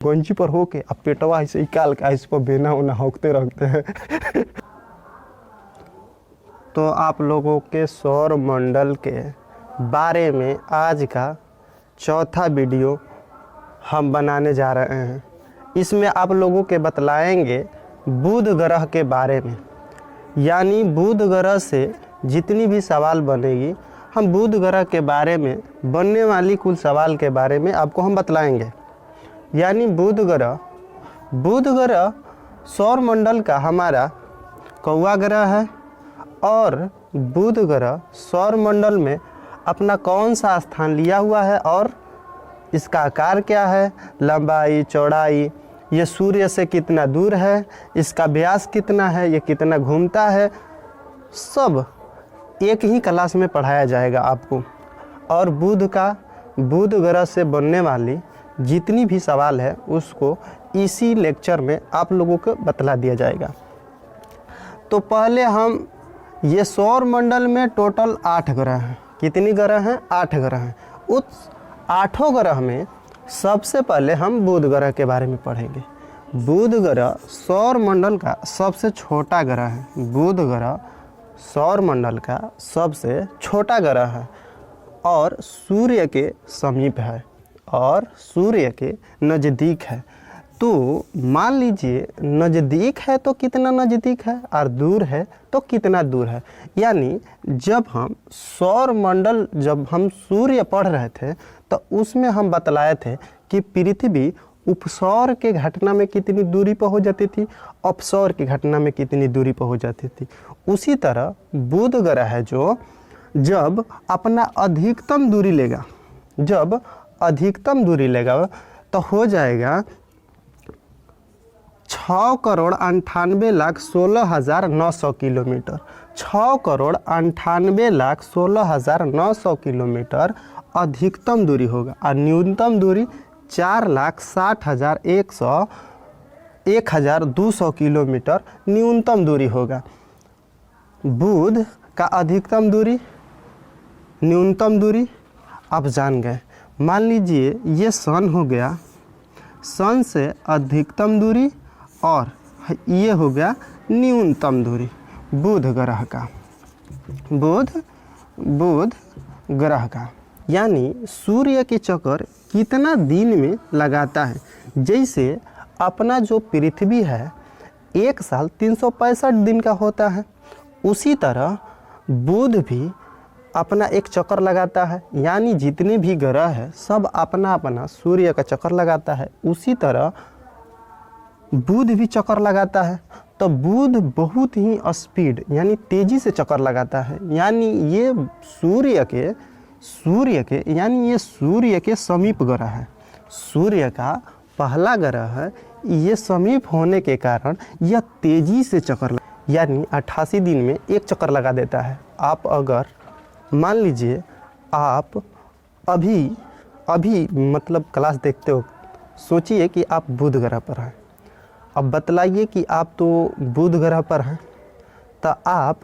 गंजी पर होके अब पेटवा ऐसे ही काल का इस पर बेना उना होकते रखते हैं। तो आप लोगों के सौर मंडल के बारे में आज का चौथा वीडियो हम बनाने जा रहे हैं। इसमें आप लोगों के बतलाएंगे बुध ग्रह के बारे में, यानी बुध ग्रह से जितनी भी सवाल बनेगी हम बुध ग्रह के बारे में बनने वाली कुल सवाल के बारे में आपको हम बतलाएंगे। यानी बुध ग्रह सौर मंडल का हमारा कौवा ग्रह है और बुध ग्रह सौर मंडल में अपना कौन सा स्थान लिया हुआ है और इसका आकार क्या है, लंबाई चौड़ाई, ये सूर्य से कितना दूर है, इसका व्यास कितना है, ये कितना घूमता है, सब एक ही क्लास में पढ़ाया जाएगा आपको। और बुध ग्रह से बनने वाली जितनी भी सवाल है उसको इसी लेक्चर में आप लोगों को बतला दिया जाएगा। तो पहले हम ये सौर मंडल में टोटल 8 ग्रह हैं। कितनी ग्रह हैं? 8 ग्रह हैं। उस 8 ग्रह में सबसे पहले हम बुध ग्रह के बारे में पढ़ेंगे। बुध ग्रह सौर मंडल का सबसे छोटा ग्रह है। बुध ग्रह सौर मंडल का सबसे छोटा ग्रह है और सूर्य के समीप है और सूर्य के नज़दीक है। तो मान लीजिए नज़दीक है तो कितना नज़दीक है और दूर है तो कितना दूर है। यानी जब हम सौर मंडल जब हम सूर्य पढ़ रहे थे तो उसमें हम बतलाए थे कि पृथ्वी उपसौर के घटना में कितनी दूरी पर हो जाती थी, अपसौर की घटना में कितनी दूरी पर हो जाती थी। उसी तरह बुध ग्रह है जो जब अपना अधिकतम दूरी लेगा, जब अधिकतम दूरी लेगा तो हो जाएगा 6,98,16,900 किलोमीटर। 6,98,16,900 किलोमीटर अधिकतम दूरी होगा और न्यूनतम दूरी 4,60,1,200 किलोमीटर न्यूनतम दूरी होगा। बुध का अधिकतम दूरी, न्यूनतम दूरी आप जान गए। मान लीजिए ये सन हो गया, सन से अधिकतम दूरी और ये हो गया न्यूनतम दूरी बुध ग्रह का, बुध ग्रह का। यानी सूर्य के चक्कर कितना दिन में लगाता है। जैसे अपना जो पृथ्वी है 1 साल 365 दिन का होता है, उसी तरह बुध भी अपना एक चक्कर लगाता है। यानी जितने भी ग्रह है सब अपना अपना सूर्य का चक्कर लगाता है, उसी तरह बुध भी चक्कर लगाता है। तो बुध बहुत ही स्पीड यानी तेज़ी से चक्कर लगाता है। यानी ये सूर्य के समीप ग्रह है, सूर्य का पहला ग्रह है। ये समीप होने के कारण यह तेज़ी से चक्कर यानी 88 दिन में एक चक्कर लगा देता है। आप अगर मान लीजिए आप अभी मतलब क्लास देखते हो, सोचिए कि आप बुध ग्रह पर हैं। अब बतलाइए कि आप तो बुध ग्रह पर हैं, तो आप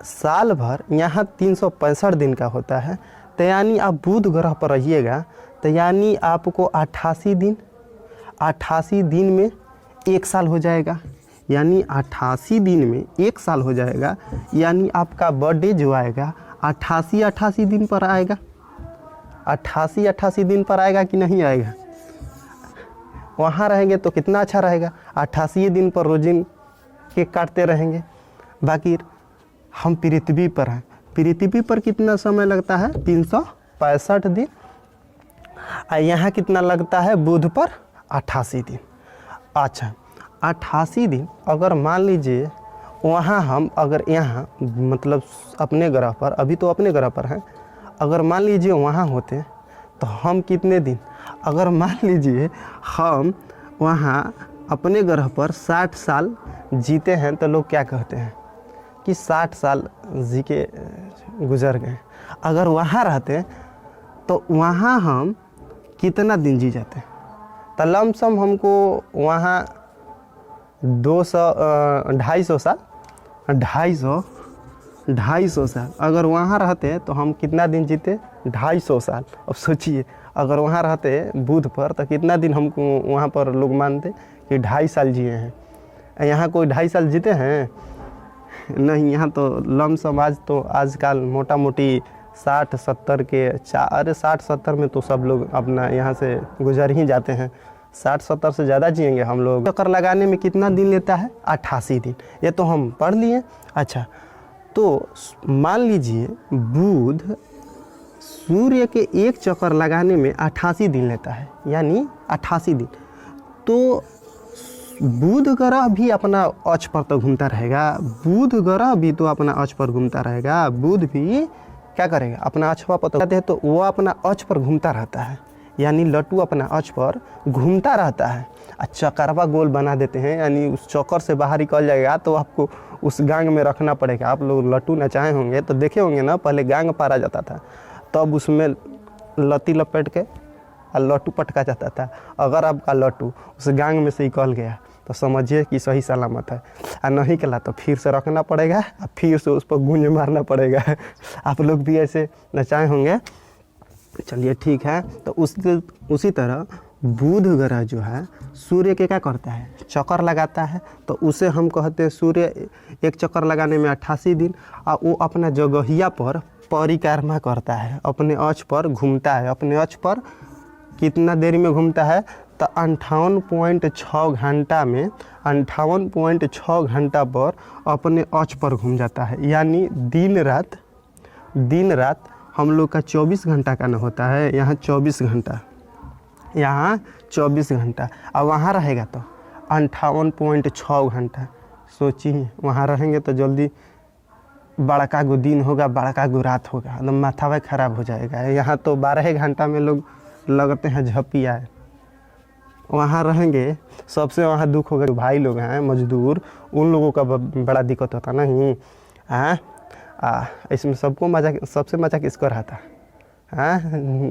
साल भर यहाँ 365 दिन का होता है, तो यानी आप बुध ग्रह पर रहिएगा तो यानी आपको 88 दिन में 1 साल हो जाएगा। यानी 88 दिन में 1 साल हो जाएगा। यानी आपका बर्थडे जो आएगा 88 दिन पर आएगा। 88 दिन पर आएगा कि नहीं आएगा? वहाँ रहेंगे तो कितना अच्छा रहेगा, 88 दिन पर रोजिन केक काटते रहेंगे। बाकी हम पृथ्वी पर हैं, पृथ्वी पर कितना समय लगता है? 365 दिन। और यहाँ कितना लगता है बुध पर? 88 दिन। अच्छा 88 दिन अगर मान लीजिए वहाँ हम अगर यहाँ मतलब अपने ग्रह पर, अभी तो अपने ग्रह पर हैं, अगर मान लीजिए वहाँ होते तो हम कितने दिन, अगर मान लीजिए हम वहाँ अपने ग्रह पर 60 साल जीते हैं तो लोग क्या कहते हैं कि 60 साल जी के गुजर गए। अगर वहाँ रहते तो वहाँ हम कितना दिन जी जाते? तो लमसम हमको वहाँ 250 साल 250 साल अगर वहाँ रहते तो हम कितना दिन जीते? 250 साल। अब सोचिए अगर वहाँ रहते बुध पर तो कितना दिन हमको वहाँ पर लोग मानते कि 2.5 साल जिए हैं। यहाँ कोई 2.5 साल जीते हैं? नहीं। यहाँ तो लमसम आज तो आजकल मोटा मोटी 60-70 के अरे 60-70 में तो सब लोग अपना यहाँ से गुजर ही जाते हैं। 60-70 से ज़्यादा जिएंगे हम लोग। चक्कर लगाने में कितना दिन लेता है? 88 दिन। ये तो हम पढ़ लिए। अच्छा, तो मान लीजिए बुध सूर्य के एक चक्कर लगाने में 88 दिन लेता है, यानी 88 दिन। तो बुध ग्रह भी अपना अक्ष पर तो घूमता रहेगा। बुध ग्रह भी तो अपना अक्ष पर घूमता रहेगा। बुध भी क्या करेगा? अपना अक्ष पर कहते हैं तो वो अपना अक्ष पर घूमता रहता है, यानी लट्टू अपना अक्ष पर घूमता रहता है। चक्करवा गोल बना देते हैं, यानी उस चक्कर से बाहर निकल जाएगा तो आपको उस गांग में रखना पड़ेगा। आप लोग लट्टू नचाए होंगे तो देखे होंगे ना, पहले गांग पारा जाता था, तब उसमें लत्ती लपेट के लट्टू पटका जाता था। अगर आपका लट्टू उस गांग में से निकल गया तो समझिए कि सही सलामत है, और नहीं निकला तो फिर से रखना पड़ेगा और फिर से उस पर गूंज मारना पड़ेगा। आप लोग भी ऐसे नचाए होंगे। चलिए ठीक है। तो उसी तरह बुध ग्रह जो है सूर्य के क्या करता है? चक्कर लगाता है। तो उसे हम कहते हैं सूर्य एक चक्कर लगाने में 88 दिन, और वो अपना जगहिया पर परिक्रमा करता है, अपने अक्ष पर घूमता है। अपने अक्ष पर कितना देरी में घूमता है? तो 58.6 घंटा में 58.6 घंटा पर अपने अक्ष पर घूम जाता है। यानी दिन रात हम लोग का 24 घंटा का न होता है, यहाँ 24 घंटा, यहाँ 24 घंटा, और वहाँ रहेगा तो 58.6 घंटा। सोचिए वहाँ रहेंगे तो जल्दी बड़का गो दिन होगा, बड़का गो रात होगा, एकदम माथा खराब हो जाएगा। यहाँ तो 12 घंटा में लोग लगते हैं झपिया। वहाँ रहेंगे सबसे वहाँ दुख होगा। भाई लोग हैं मजदूर, उन लोगों का बड़ा दिक्कत होता नहीं। इसमें सबसे मज़ा किसको रहता है?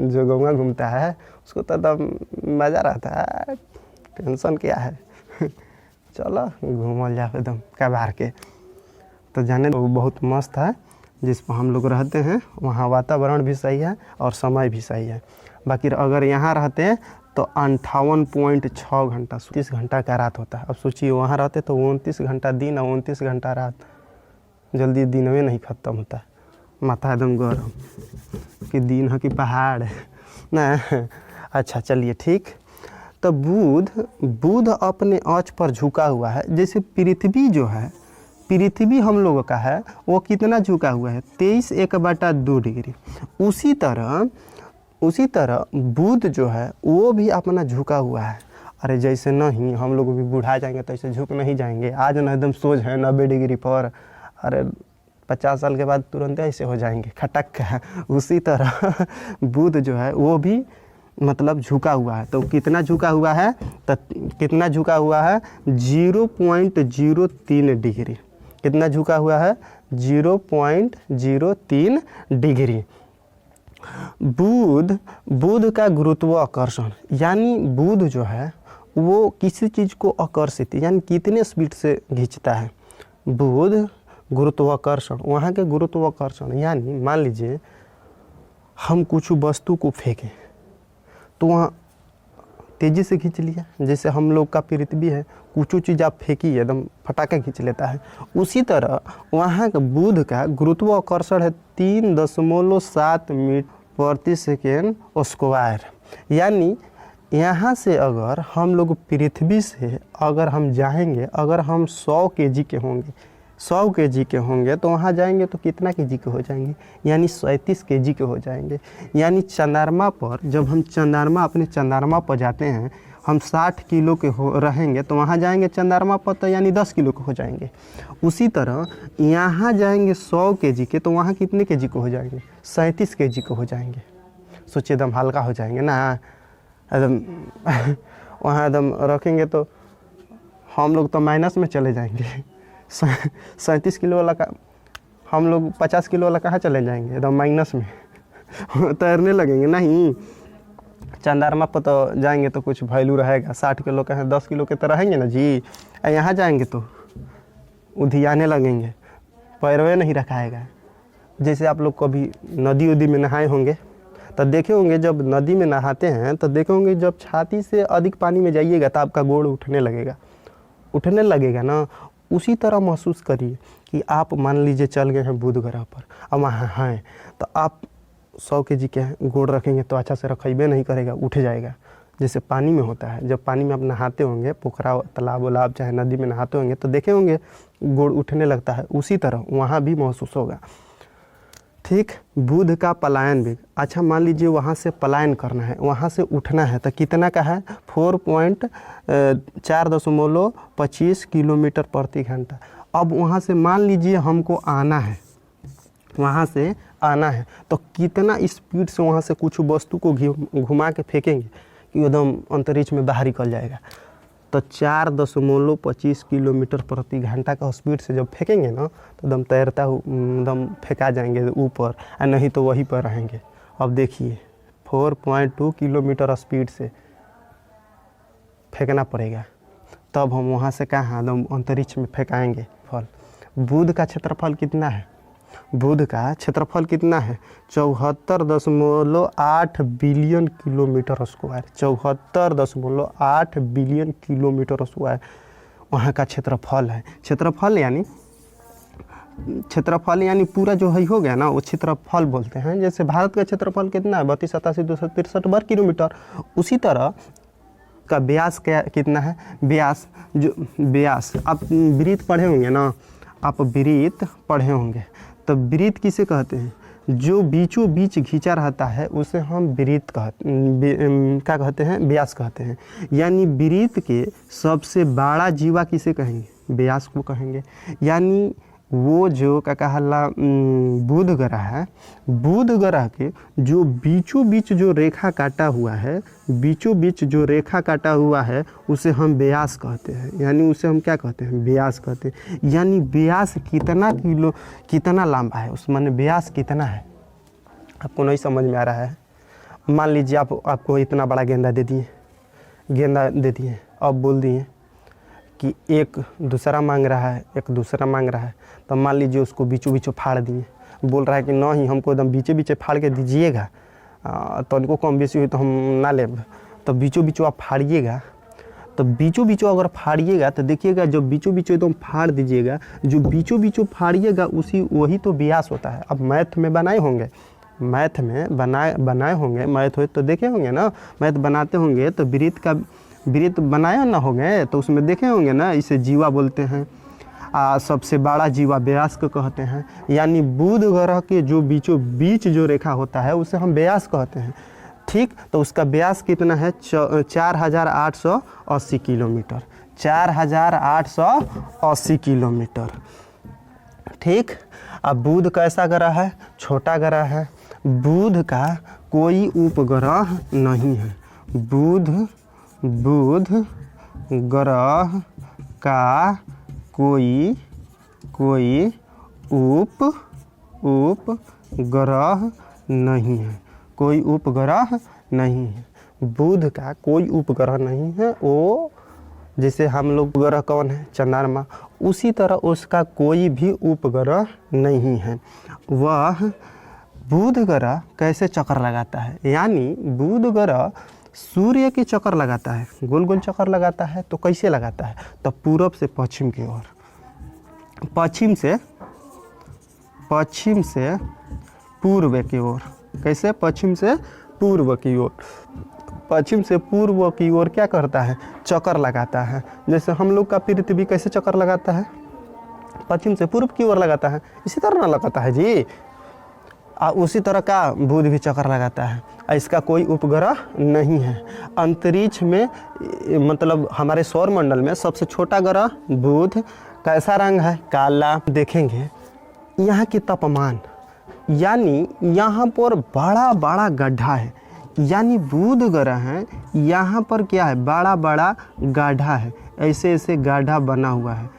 जो गंगा घूमता है उसको तो एकदम मज़ा रहता है। टेंशन क्या है? चलो घूमल जाओ एकदम कबार के। तो जाने वो बहुत मस्त है जिस पर हम लोग रहते हैं। वहाँ वातावरण भी सही है और समय भी सही है। बाकी अगर यहाँ रहते हैं तो 58.6 घंटा 30 घंटा का रात होता है। अब सोचिए वहाँ रहते तो 29 घंटा दिन और 29 घंटा रात, जल्दी दिन में नहीं ख़त्म होता। माथा एकदम गरम कि दिन है कि पहाड़ ना। अच्छा चलिए ठीक। तो बुध अपने अक्ष पर झुका हुआ है। जैसे पृथ्वी जो है, पृथ्वी हम लोगों का है वो कितना झुका हुआ है? 23.1/2 डिग्री। उसी तरह बुध जो है वो भी अपना झुका हुआ है। अरे जैसे नहीं हम लोग भी बुढ़ा जाएंगे तो ऐसे झुक नहीं जाएंगे। आज ना एकदम सोच है 90 डिग्री पर, अरे 50 साल के बाद तुरंत ऐसे हो जाएंगे खटक है। उसी तरह बुध जो है वो भी मतलब झुका हुआ है। तो कितना झुका हुआ है? तो कितना झुका हुआ है? 0.03 डिग्री। कितना झुका हुआ है? 0.03 डिग्री। बुध का गुरुत्वाकर्षण, यानी बुध जो है वो किसी चीज़ को आकर्षित यानी कितने स्पीड से खींचता है। बुध गुरुत्वाकर्षण, वहाँ के गुरुत्वाकर्षण यानी मान लीजिए हम कुछ वस्तु को फेंकें तो वहाँ तेज़ी से खींच लिया। जैसे हम लोग का पृथ्वी है, कुछ चीज़ आप फेंकी एकदम फटाके खींच लेता है। उसी तरह वहाँ का बुध का गुरुत्वाकर्षण है 3.7 मीटर प्रति सेकेंड स्क्वायर। यानी यहाँ से अगर हम लोग पृथ्वी से अगर हम जाएंगे, अगर हम 100 केजी के होंगे, 100 केजी के होंगे तो वहाँ जाएंगे तो कितना केजी के हो जाएंगे? यानी 37 केजी के हो जाएंगे। यानी चंद्रमा पर जब हम अपने चंद्रमा पर जाते हैं, हम 60 किलो के रहेंगे तो वहाँ जाएंगे चंद्रमा पर तो यानी 10 किलो के हो जाएंगे। उसी तरह यहाँ जाएंगे 100 केजी के तो वहाँ कितने केजी के हो जाएंगे? 37 केजी के हो जाएंगे। सोचिए एकदम हल्का हो जाएंगे ना एकदम। वहाँ एकदम रखेंगे तो हम लोग तो माइनस में चले जाएंगे। 37 किलो वाला का हम लोग 50 किलो वाला कहाँ चले जाएंगे? एकदम माइनस में तैरने लगेंगे। नहीं, चंद्रमा पर तो जाएंगे तो कुछ वैल्यू रहेगा। 60 किलो का है 10 किलो के तो रहेंगे ना जी। यहाँ जाएंगे तो उधियाने लगेंगे, पैरवे नहीं रखाएगा। जैसे आप लोग कभी नदी उदी में नहाए होंगे तो देखे होंगे जब नदी में नहाते हैं तो देखे होंगे जब छाती से अधिक पानी में जाइएगा तो आपका गोड़ उठने लगेगा ना। उसी तरह महसूस करिए कि आप मान लीजिए चल गए हैं बुध ग्रह पर, अब वहाँ हैं तो आप 100 kg के गोड़ रखेंगे तो अच्छा से रखेबे नहीं करेगा, उठ जाएगा। जैसे पानी में होता है, जब पानी में आप नहाते होंगे, पोखरा तालाब उलाब चाहे नदी में नहाते होंगे तो देखे होंगे गोड़ उठने लगता है, उसी तरह वहाँ भी महसूस होगा। ठीक, बुध का पलायन वेग। अच्छा मान लीजिए वहाँ से पलायन करना है, वहाँ से उठना है तो कितना का है 4.25 किलोमीटर प्रति घंटा। अब वहाँ से मान लीजिए हमको आना है, वहाँ से आना है तो कितना स्पीड से वहाँ से कुछ वस्तु को घुमा के फेंकेंगे कि एकदम अंतरिक्ष में बाहर निकल जाएगा। तो 4.25 किलोमीटर प्रति घंटा का स्पीड से जब फेंकेंगे ना तो एकदम तैरता एकदम फेंका जाएंगे ऊपर, और नहीं तो वहीं पर रहेंगे। अब देखिए 4.2 किलोमीटर स्पीड से फेंकना पड़ेगा, तब हम वहाँ से कहाँ एकदम अंतरिक्ष में फेंकाएंगे फल। बुध का क्षेत्रफल कितना है? बुध का क्षेत्रफल कितना है? 74.8 billion kilometre square. 74.8 billion kilometre square वहाँ का क्षेत्रफल है। क्षेत्रफल यानी पूरा जो है हो गया ना, वो क्षेत्रफल बोलते हैं। जैसे भारत का क्षेत्रफल कितना है? 32,87,263 वर्ग किलोमीटर। उसी तरह का व्यास कितना है? व्यास आप वृत्त पढ़े होंगे ना, आप वृत्त पढ़े होंगे तो वृत्त किसे कहते हैं? जो बीचों बीच खींचा रहता है उसे हम वृत्त क्या कहते हैं? व्यास कहते हैं। यानी वृत्त के सबसे बड़ा जीवा किसे कहेंगे? व्यास को कहेंगे। यानी वो जो क्या कहला बुध ग्रह है, बुध ग्रह के जो बीचों बीच जो रेखा काटा हुआ है, उसे हम व्यास कहते हैं। यानी उसे हम क्या कहते हैं? व्यास कहते हैं। यानी व्यास कितना लंबा है, उस माने व्यास कितना है, आपको नहीं समझ में आ रहा है? मान लीजिए आपको इतना बड़ा गेंदा दे दिए, अब बोल दिए कि एक दूसरा मांग रहा है, तो मान लीजिए उसको बीचों बीचों फाड़ दिए। बोल रहा है कि नहीं हमको एकदम बीचे फाड़ के दीजिएगा, तो उनको कम बेसी हुई तो हम ना ले। तो बीचों बीचों आप फाड़िएगा, तो बीचों बीचों अगर फाड़िएगा तो देखिएगा जब बीचों बीचों एकदम फाड़ दीजिएगा, जो बीचों बीचों फाड़िएगा वही तो व्यास होता है। अब मैथ में बनाए होंगे, मैथ हो तो देखे होंगे ना, मैथ बनाते होंगे तो वृत्त बनाए ना होंगे तो उसमें देखे होंगे ना, इसे जीवा बोलते हैं। सबसे बड़ा जीवा व्यास को कहते हैं। यानी बुध ग्रह के जो बीचों बीच जो रेखा होता है उसे हम व्यास कहते हैं। ठीक, तो उसका व्यास कितना है? 4,880 किलोमीटर। 4,880 किलोमीटर। ठीक, अब बुध कैसा ग्रह है? छोटा ग्रह है। बुध का कोई उपग्रह नहीं है। बुध ग्रह का कोई उपग्रह नहीं है। कोई उपग्रह नहीं है। बुध का कोई उपग्रह नहीं है। वो जैसे हम लोग उपग्रह कौन है? चंद्रमा। उसी तरह उसका कोई भी उपग्रह नहीं है। वह बुध ग्रह कैसे चक्कर लगाता है? यानी बुध ग्रह सूर्य के चक्कर लगाता है, गोल गोल चक्कर लगाता है। तो कैसे लगाता है? तो पूरब से पश्चिम की ओर, पश्चिम से पूर्व की ओर। कैसे? पश्चिम से पूर्व की ओर। पश्चिम से पूर्व की ओर क्या करता है? चक्कर लगाता है। जैसे हम लोग का पृथ्वी कैसे चक्कर लगाता है? पश्चिम से पूर्व की ओर लगाता है, इसी तरह ना लगाता है जी। उसी तरह का बुध भी चक्कर लगाता है। इसका कोई उपग्रह नहीं है। अंतरिक्ष में मतलब हमारे सौर मंडल में सबसे छोटा ग्रह बुध। कैसा रंग है? काला। देखेंगे यहाँ के तापमान, यानी यहाँ पर बड़ा बड़ा गड्ढा है। यानी बुध ग्रह है, यहाँ पर क्या है? बड़ा बड़ा गड्ढा है। ऐसे ऐसे गड्ढा बना हुआ है,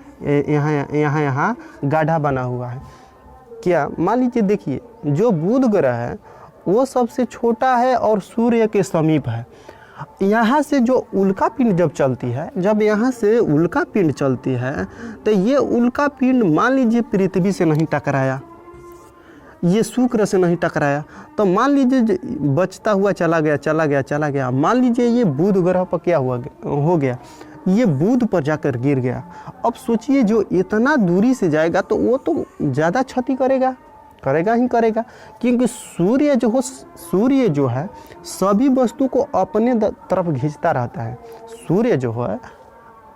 यहाँ गड्ढा बना हुआ है। क्या मान लीजिए, देखिए जो बुध ग्रह है वो सबसे छोटा है और सूर्य के समीप है। यहाँ से जो उल्का पिंड जब चलती है, जब यहाँ से उल्का पिंड चलती है तो ये उल्का पिंड मान लीजिए पृथ्वी से नहीं टकराया, ये शुक्र से नहीं टकराया तो मान लीजिए बचता हुआ चला गया। मान लीजिए ये बुध ग्रह पर क्या हो गया, ये बुध पर जाकर गिर गया। अब सोचिए जो इतना दूरी से जाएगा तो वो तो ज़्यादा क्षति करेगा ही करेगा, क्योंकि सूर्य जो है सभी वस्तु को अपने तरफ खींचता रहता है। सूर्य जो है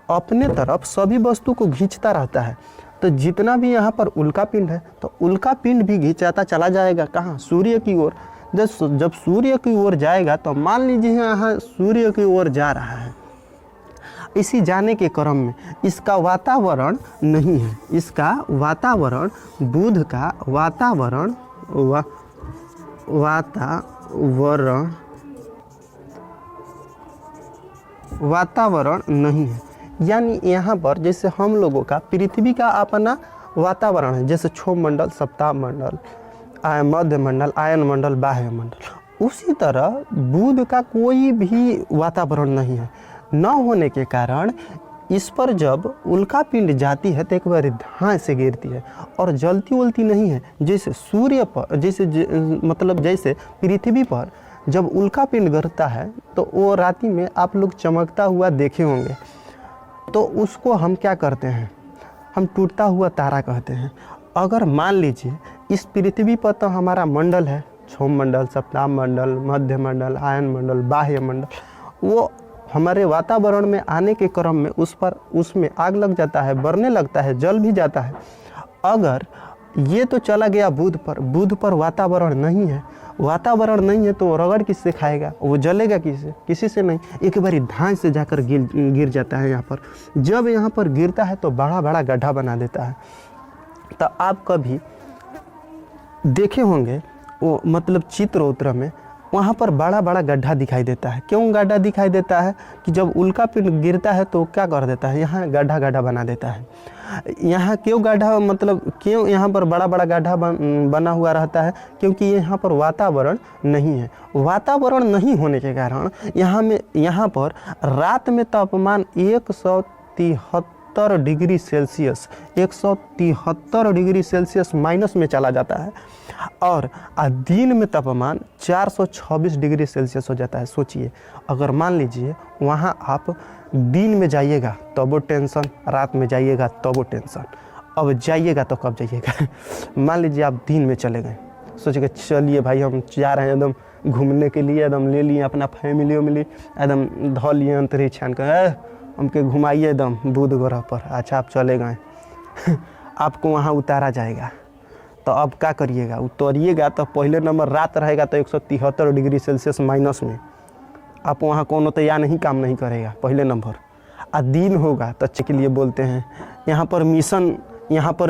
अपने तरफ सभी वस्तु को खींचता रहता है। तो जितना भी यहाँ पर उल्का पिंड है तो उल्का पिंड भी खींचाता चला जाएगा कहाँ, सूर्य की ओर। जब सूर्य की ओर जाएगा तो मान लीजिए यहाँ सूर्य की ओर जा रहा है, इसी जाने के क्रम में इसका वातावरण नहीं है, इसका वातावरण बुध का वातावरण नहीं है। यानी यहाँ पर जैसे हम लोगों का पृथ्वी का अपना वातावरण है, जैसे क्षोभ मंडल, सप्ताह मंडल, मध्य मंडल, आयन मंडल, बाह्य मंडल, उसी तरह बुध का कोई भी वातावरण नहीं है। न होने के कारण इस पर जब उल्का पिंड जाती है तो एक बार धां से गिरती है और जलती उलती नहीं है। जैसे सूर्य पर जैसे पृथ्वी पर जब उल्का पिंड गिरता है तो वो राति में आप लोग चमकता हुआ देखे होंगे, तो उसको हम क्या करते हैं, हम टूटता हुआ तारा कहते हैं। अगर मान लीजिए इस पृथ्वी पर तो हमारा मंडल है, क्षोभ मंडल, सप्ताह मंडल, मध्य मंडल, आयन मंडल, बाह्य मंडल, वो हमारे वातावरण में आने के क्रम में उसमें आग लग जाता है, बढ़ने लगता है, जल भी जाता है। अगर ये तो चला गया बुध पर वातावरण नहीं है तो रगड़ किससे खाएगा, वो जलेगा किसी से नहीं, एक बारी धान से जाकर गिर जाता है। यहाँ पर जब यहाँ पर गिरता है तो बड़ा बड़ा गड्ढा बना देता है। तो आप कभी देखे होंगे वो चित्र उत्र में वहाँ पर बड़ा बड़ा गड्ढा दिखाई देता है। क्यों गड्ढा दिखाई देता है कि जब उल्का पिंड गिरता है तो क्या कर देता है, यहाँ गड्ढा बना देता है। यहाँ क्यों यहाँ पर बड़ा बड़ा गड्ढा बना हुआ रहता है, क्योंकि यहाँ पर वातावरण नहीं है। वातावरण नहीं होने के कारण यहाँ पर रात में तापमान 173 डिग्री सेल्सियस माइनस में चला जाता है और दिन में तापमान 426 डिग्री सेल्सियस हो जाता है। सोचिए, अगर मान लीजिए वहाँ आप दिन में जाइएगा तो वो टेंशन, रात में जाइएगा तो वो टेंशन। अब जाइएगा तो कब जाइएगा मान लीजिए आप दिन में चले गए, सोचिएगा चलिए भाई हम जा रहे हैं एकदम घूमने के लिए, एकदम ले लिए अपना फैमिली एकदम धो लिए अंतरिक्षान का, हमके घुमाइए एकदम बुध ग्रह पर। अच्छा आप चले गए आपको वहाँ उतारा जाएगा तो अब क्या करिएगा, उतरिएगा तो पहले नंबर रात रहेगा तो 173 डिग्री सेल्सियस माइनस में, आप वहाँ कोनो तो काम नहीं करेगा पहले नंबर। आ दिन होगा तो के लिए बोलते हैं यहाँ पर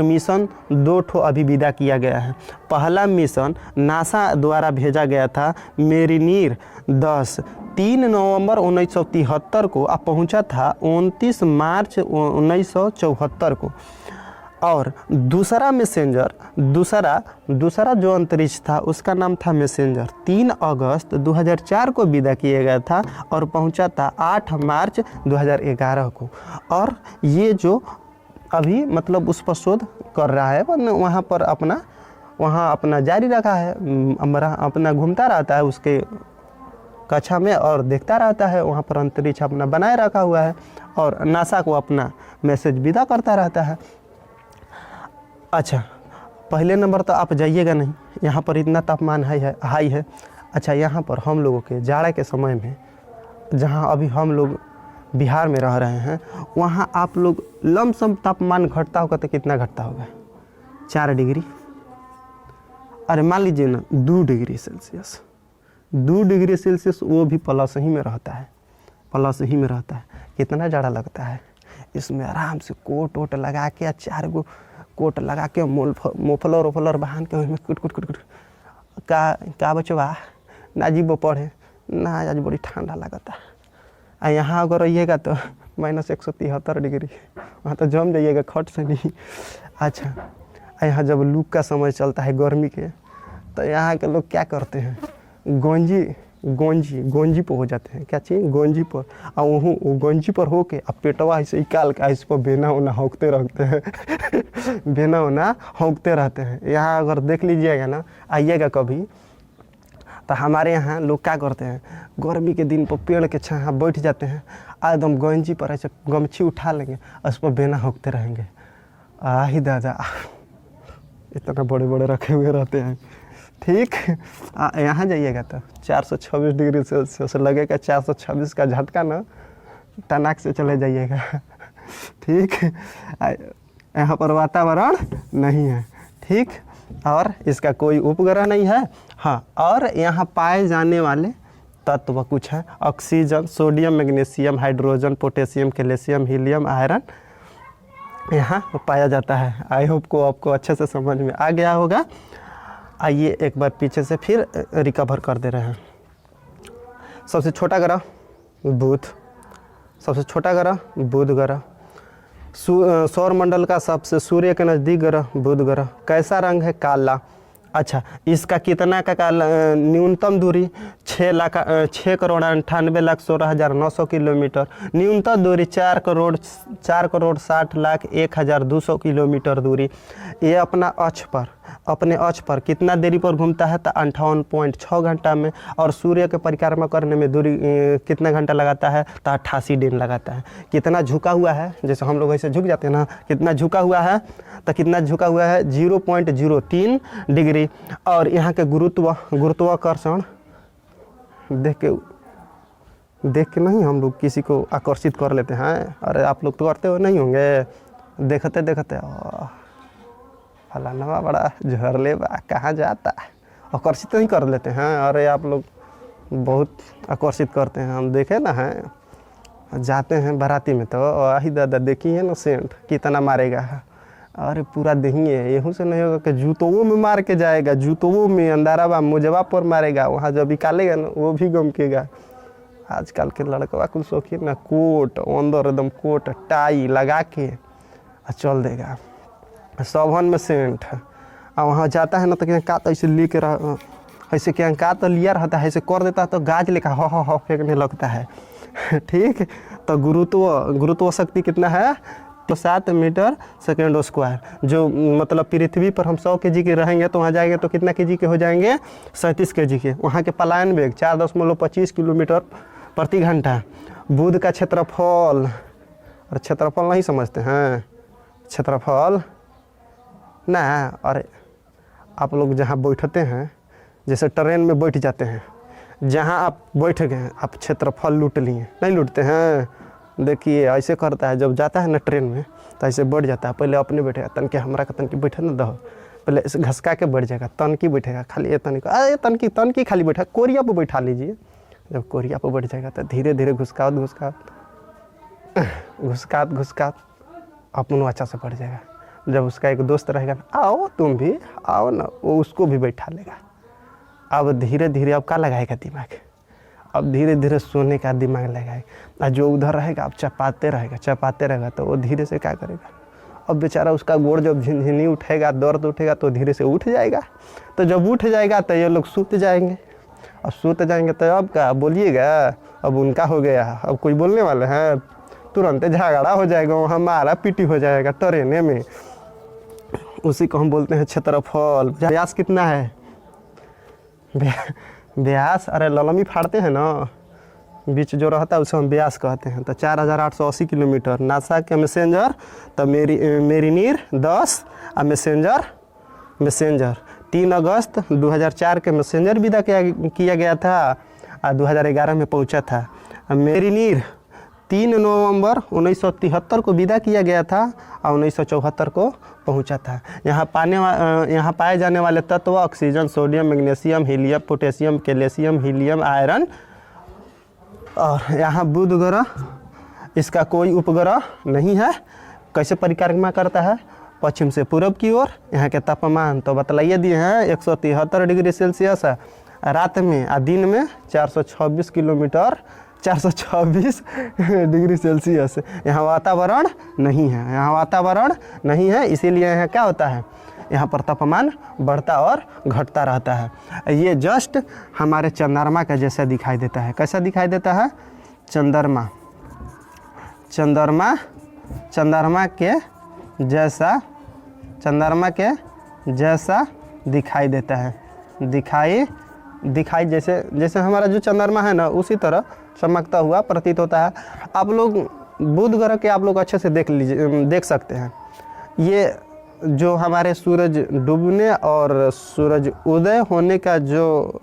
मिशन 2 ठो अभी विदा किया गया है। पहला मिशन नासा द्वारा भेजा गया था मेरिनियर 10 3 नवंबर 1973 को, अब पहुंचा था 29 मार्च 1974 को। और दूसरा जो अंतरिक्ष था उसका नाम था मैसेंजर, 3 अगस्त 2004 को विदा किया गया था और पहुंचा था 8 मार्च 2011 को। और ये जो अभी उस पर शोध कर रहा है, वहाँ पर अपना जारी रखा है, अपना घूमता रहता है उसके कक्षा में और देखता रहता है, वहाँ पर अंतरिक्ष अपना बनाए रखा हुआ है और नासा को अपना मैसेज विदा करता रहता है। अच्छा, पहले नंबर तो आप जाइएगा नहीं, यहाँ पर इतना तापमान हाई है। अच्छा, यहाँ पर हम लोगों के जाड़े के समय में, जहाँ अभी हम लोग बिहार में रह रहे हैं, वहाँ आप लोग लमसम तापमान घटता होगा तो कितना घटता होगा, 4 डिग्री, अरे मान लीजिए ना 2 डिग्री सेल्सियस, 2 डिग्री सेल्सियस, वो भी प्लस ही में रहता है। कितना जाड़ा लगता है। इसमें आराम से कोट वोट लगा के, 4 गो कोट लगा के, मोफलर बांध के उसमें कुट का बचवा ना जीवो पढ़े ना, आज बड़ी ठंडा लगता है। यहाँ अगर रहिएगा तो -173 डिग्री, वहाँ तो जम जाइएगा खट से नहीं। अच्छा, यहाँ जब लू का समय चलता है गर्मी के, तो यहाँ के लोग क्या करते हैं, गंजी गोंजी गोंजी पर हो जाते हैं, क्या चाहिए गोंजी पर, और वो गोंजी पर हो के अब पेटवा ऐसे निकाल के इस पर बेना उना होंकते रहते हैं बेना उना होंकते रहते हैं। यहाँ अगर देख लीजिएगा ना, आइएगा कभी, तो हमारे यहाँ लोग क्या करते हैं, गर्मी के दिन पर पेड़ के छाया बैठ जाते हैं, एकदम गोंजी पर ऐसे गमछी उठा लेंगे, उस पर बेना होंकते रहेंगे। आही दादा, इतना बड़े बड़े रखे हुए रहते हैं। ठीक, यहाँ जाइएगा तो 426 डिग्री सेल्सियस लगेगा, 426 का झटका ना टनाक से चले जाइएगा। ठीक, यहाँ पर वातावरण नहीं है। ठीक, और इसका कोई उपग्रह नहीं है। हाँ, और यहाँ पाए जाने वाले तत्व कुछ है, oxygen, sodium, magnesium, hydrogen, potassium, calcium, helium, iron यहाँ पाया जाता है। आई होप को आपको अच्छे से समझ में आ गया होगा। आइए एक बार पीछे से फिर रिकवर कर दे रहे हैं। सबसे छोटा ग्रह बुध, सबसे छोटा ग्रह बुध ग्रह, सौर मंडल का सबसे सूर्य के नज़दीक ग्रह बुध ग्रह। कैसा रंग है, काला। अच्छा, इसका कितना का काला, न्यूनतम दूरी 6,98,16,900 किलोमीटर, न्यूनतम दूरी 4,60,01,200 किलोमीटर दूरी। ये अपने अक्ष पर कितना देरी पर घूमता है, तो 58.6 घंटा में। और सूर्य के परिक्रमा करने में दूरी कितना घंटा लगाता है, तो 88 दिन लगाता है। कितना झुका हुआ है, जैसे हम लोग ऐसे झुक जाते हैं ना, कितना झुका हुआ है, तो कितना झुका हुआ है, 0.03 डिग्री। और यहाँ के गुरुत्वाकर्षण देख के नहीं हम लोग किसी को आकर्षित कर लेते हैं। अरे आप लोग तो करते हो नहीं होंगे, देखते देखते फलाना बड़ा झरले बा, कहाँ जाता है, आकर्षित नहीं कर लेते हैं। अरे आप लोग बहुत आकर्षित करते हैं, हम देखे ना हैं, जाते हैं बाराती में तो आही दादा देखिए ना सेंट कितना मारेगा। अरे पूरा दहिए, यहूँ से नहीं होगा कि जूतों में मार के जाएगा, जूतों में अंधारा बा मुजवा पर मारेगा, वहाँ जब निकालेगा ना वो भी गमकेगा। आजकल के लड़का कुल शौकीन ना, कोट अंदर एकदम कोट टाई लगा के चल देगा, सावन में सेंट। और वहाँ जाता है ना तो क्या तो ऐसे ले कर ऐसे क्या का तो लिया रहता है, ऐसे कर देता है तो गाज लेकर हो फेंकने लगता है। ठीक, तो गुरुत्व शक्ति कितना है, तो 7 मीटर सेकेंड स्क्वायर। जो मतलब पृथ्वी पर हम 100 kg के रहेंगे तो वहाँ जाएंगे तो कितना kg के हो जाएंगे, 37 kg के। वहाँ के पलायन वेग 4.25 किलोमीटर प्रति घंटा। बुध का क्षेत्रफल, और क्षेत्रफल नहीं समझते हैं, क्षेत्रफल ना। अरे आप लोग जहाँ बैठते हैं, जैसे ट्रेन में बैठ जाते हैं, जहाँ आप बैठ गए आप क्षेत्रफल लूट लिए, नहीं लूटते हैं। देखिए ऐसे करता है, जब जाता है ना ट्रेन में तो ऐसे बैठ जाता है, पहले अपने बैठेगा, तनके हमरा का तनकी बैठे ना दो, पहले ऐसे घसका के बैठ जाएगा, तनकी बैठेगा खाली, ये तनकी खाली बैठा, कोरिया पर बैठा लीजिए। जब कोरिया पर बैठ जाएगा तो धीरे धीरे घुसकात अपनों अच्छा से बढ़ जाएगा। जब उसका एक दोस्त रहेगा ना, आओ तुम भी आओ ना, वो उसको भी बैठा लेगा। अब धीरे धीरे अब क्या लगाएगा दिमाग, अब धीरे धीरे सोने का दिमाग लगाएगा। जो उधर रहेगा अब चपाते रहेगा तो वो धीरे से क्या करेगा, अब बेचारा उसका गोड़ जब झिनझिनी उठेगा, दर्द उठेगा तो धीरे से उठ जाएगा। तो जब उठ जाएगा तो ये लोग सूत जाएंगे, और सूत जाएंगे तो अब क्या बोलिएगा, अब उनका हो गया, अब कोई बोलने वाले हैं, तुरंत झगड़ा हो जाएगा, वहाँ मारा पीटी हो जाएगा ट्रेने में। उसी को हम बोलते हैं क्षेत्रफल। व्यास कितना है, व्यास, अरे ललमी फाड़ते हैं ना बीच जो रहता है उसे हम व्यास कहते हैं। तो 4,880 किलोमीटर। नासा के मैसेंजर, तो मेरिनियर 10, और मैसेंजर 3 अगस्त 2004 के मैसेंजर विदा किया गया था, और 2011 में पहुंचा था। मेरिनियर 3 नवंबर 1973 को विदा किया गया था, और 1974 को पहुंचा था। यहाँ पाए जाने वाले तत्व oxygen, sodium, magnesium, helium, potassium, calcium, helium, iron. और यहाँ बुध ग्रह, इसका कोई उपग्रह नहीं है। कैसे परिक्रमा करता है, पश्चिम से पूरब की ओर। यहाँ के तापमान तो बतलाइए दिए हैं 173 डिग्री सेल्सियस है रात में, और दिन में 426 डिग्री सेल्सियस। यहाँ वातावरण नहीं है, इसीलिए यहाँ क्या होता है, यहाँ पर तापमान बढ़ता और घटता रहता है। ये जस्ट हमारे चंद्रमा का जैसा दिखाई देता है। कैसा दिखाई देता है? चंद्रमा के जैसा दिखाई देता है। दिखाई जैसे हमारा जो चंद्रमा है ना, उसी तरह चमकता हुआ प्रतीत होता है। आप लोग बुध ग्रह के आप लोग अच्छे से देख सकते हैं। ये जो हमारे सूरज डूबने और सूरज उदय होने का जो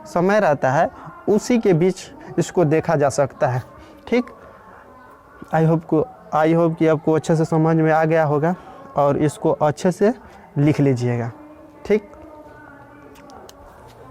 समय रहता है, उसी के बीच इसको देखा जा सकता है। ठीक, आई होप कि आपको अच्छे से समझ में आ गया होगा और इसको अच्छे से लिख लीजिएगा। ठीक।